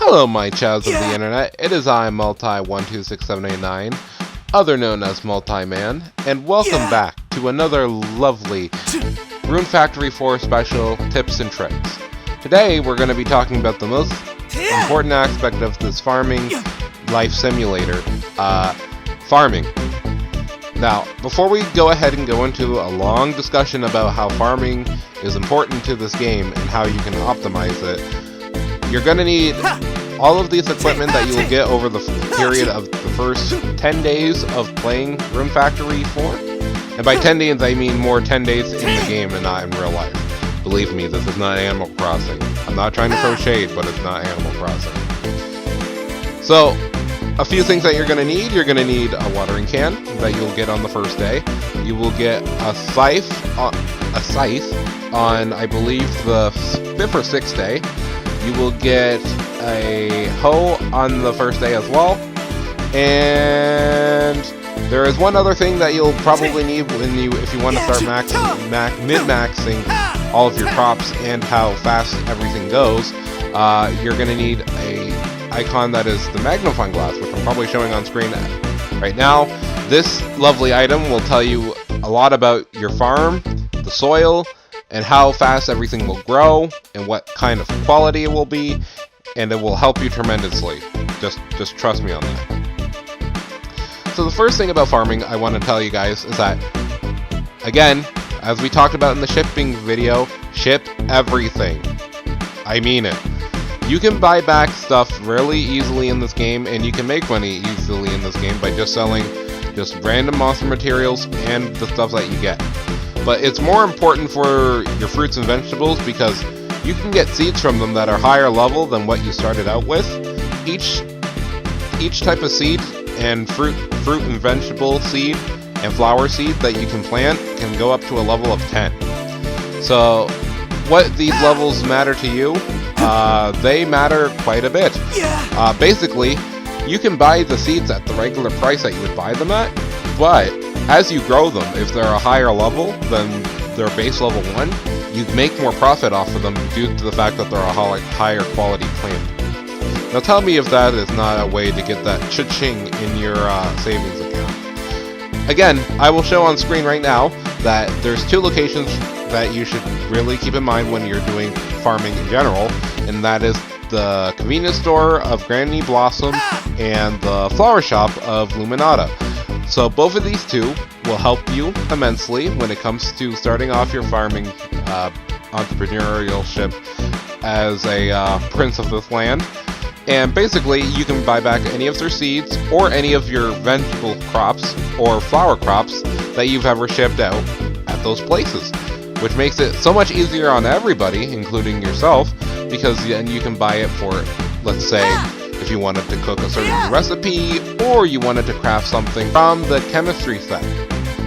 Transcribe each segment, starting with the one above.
Hello my chows of the internet, it is I, Multi126789, other known as Multi-Man, and welcome back to another lovely Rune Factory 4 special Tips and Tricks. Today we're going to be talking about the most important aspect of this farming life simulator, farming. Now, before we go ahead and go into a long discussion about how farming is important to this game and how you can optimize it, you're going to need all of this equipment that you will get over the period of the first 10 days of playing Rune Factory 4. And by 10 days, I mean more 10 days in the game and not in real life. Believe me, this is not Animal Crossing. I'm not trying to throw shade, but it's not Animal Crossing. So, a few things that you're going to need. You're going to need a watering can that you'll get on the first day. You will get a scythe on, I believe, the 5th or 6th day. You will get a hoe on the first day as well. And there is one other thing that you'll probably need if you want to start min-maxing all of your crops and how fast everything goes. You're going to need a icon that is the Magnifying Glass, which I'm probably showing on screen right now. This lovely item will tell you a lot about your farm, the soil, and how fast everything will grow, and what kind of quality it will be, and it will help you tremendously. Just trust me on that. So the first thing about farming I want to tell you guys is that, again, as we talked about in the shipping video, ship everything. I mean it. You can buy back stuff really easily in this game, and you can make money easily in this game by just selling just random monster materials and the stuff that you get. But it's more important for your fruits and vegetables because you can get seeds from them that are higher level than what you started out with. Each type of seed and fruit and vegetable seed and flower seed that you can plant can go up to a level of 10. So what these levels matter to you, they matter quite a bit. Basically, you can buy the seeds at the regular price that you would buy them at, but as you grow them, if they're a higher level than their base level 1, you make more profit off of them due to the fact that they're a higher quality plant. Now tell me if that is not a way to get that cha-ching in your savings account. Again, I will show on screen right now that there's 2 locations that you should really keep in mind when you're doing farming in general, and that is the convenience store of Granny Blossom and the flower shop of Luminata. So both of these 2 will help you immensely when it comes to starting off your farming entrepreneurship as a prince of this land. And basically, you can buy back any of their seeds or any of your vegetable crops or flower crops that you've ever shipped out at those places, which makes it so much easier on everybody, including yourself, because then you can buy it for, let's say, if you wanted to cook a certain recipe, or you wanted to craft something from the chemistry set,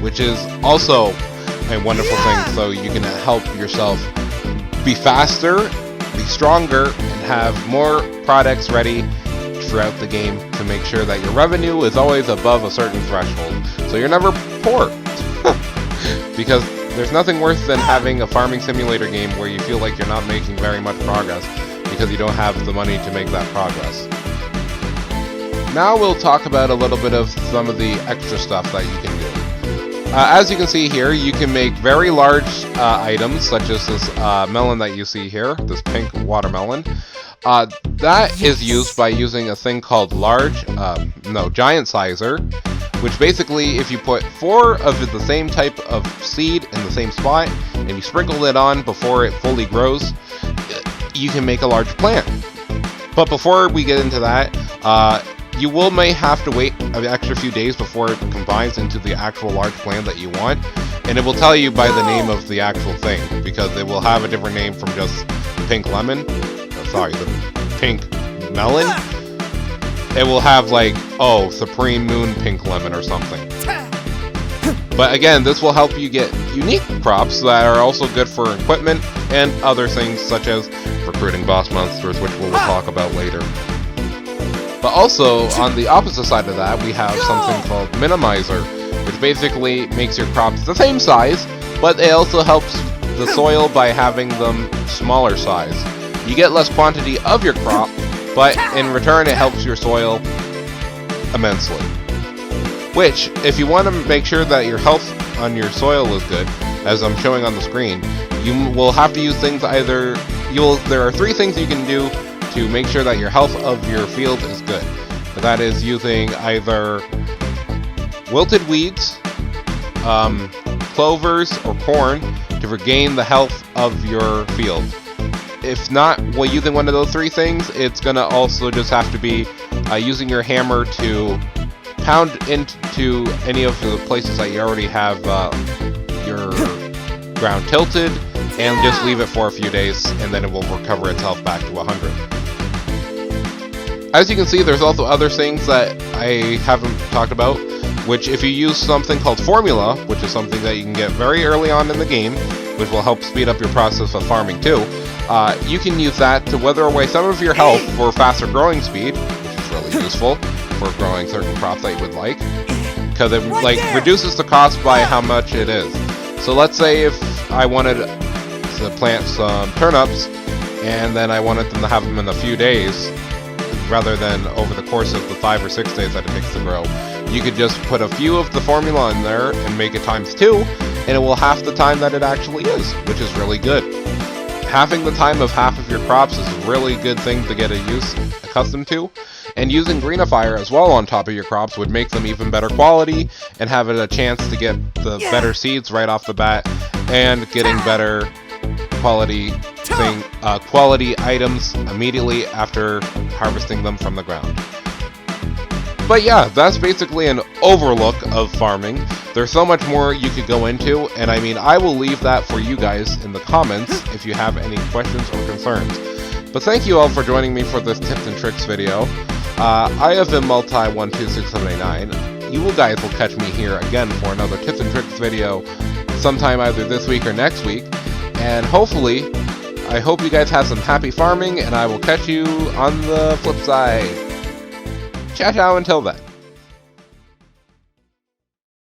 which is also a wonderful thing, so you can help yourself be faster, be stronger, and have more products ready throughout the game to make sure that your revenue is always above a certain threshold, so you're never poor. Because there's nothing worse than having a farming simulator game where you feel like you're not making very much progress because you don't have the money to make that progress. Now we'll talk about a little bit of some of the extra stuff that you can do. As you can see here, you can make very large items, such as this melon that you see here, this pink watermelon. That is used by using a thing called giant sizer, which basically, if you put 4 of the same type of seed in the same spot, and you sprinkle it on before it fully grows, you can make a large plant. But before we get into that, you may have to wait an extra few days before it combines into the actual large plant that you want, and it will tell you by the name of the actual thing, because it will have a different name from just pink lemon, the pink melon. It will have like, Supreme Moon Pink Lemon or something. But again, this will help you get unique crops that are also good for equipment and other things such as recruiting boss monsters, which we'll talk about later. But also, on the opposite side of that, we have something called Minimizer, which basically makes your crops the same size, but it also helps the soil by having them smaller size. You get less quantity of your crop but in return it helps your soil immensely. Which, if you want to make sure that your health on your soil is good, as I'm showing on the screen, you will have to use things either... There are 3 things you can do to make sure that your health of your field is good. That is using either wilted weeds, clovers, or corn to regain the health of your field. If not, well, using one of those 3 things, it's going to also just have to be using your hammer to pound into any of the places that you already have your ground tilted, and just leave it for a few days, and then it will recover itself back to 100. As you can see, there's also other things that I haven't talked about, which if you use something called Formula, which is something that you can get very early on in the game, which will help speed up your process of farming too, you can use that to wither away some of your health for faster growing speed, which is really useful for growing certain crops that you would like, because it reduces the cost by how much it is. So let's say if I wanted to plant some turnips, and then I wanted them to have them in a few days, rather than over the course of the 5 or 6 days that it takes to grow, you could just put a few of the formula in there and make it times 2, and it will half the time that it actually is, which is really good. Halving the time of half of your crops is a really good thing to get accustomed to, and using Greenifier as well on top of your crops would make them even better quality, and have it a chance to get the better seeds right off the bat, and getting better quality items immediately after harvesting them from the ground. But yeah, that's basically an overlook of farming. There's so much more you could go into, and I mean, I will leave that for you guys in the comments if you have any questions or concerns. But thank you all for joining me for this Tips and Tricks video. I have been Multi126789. You guys will catch me here again for another Tips and Tricks video sometime either this week or next week. And hopefully, I hope you guys have some happy farming, and I will catch you on the flip side. Ciao, ciao, until then.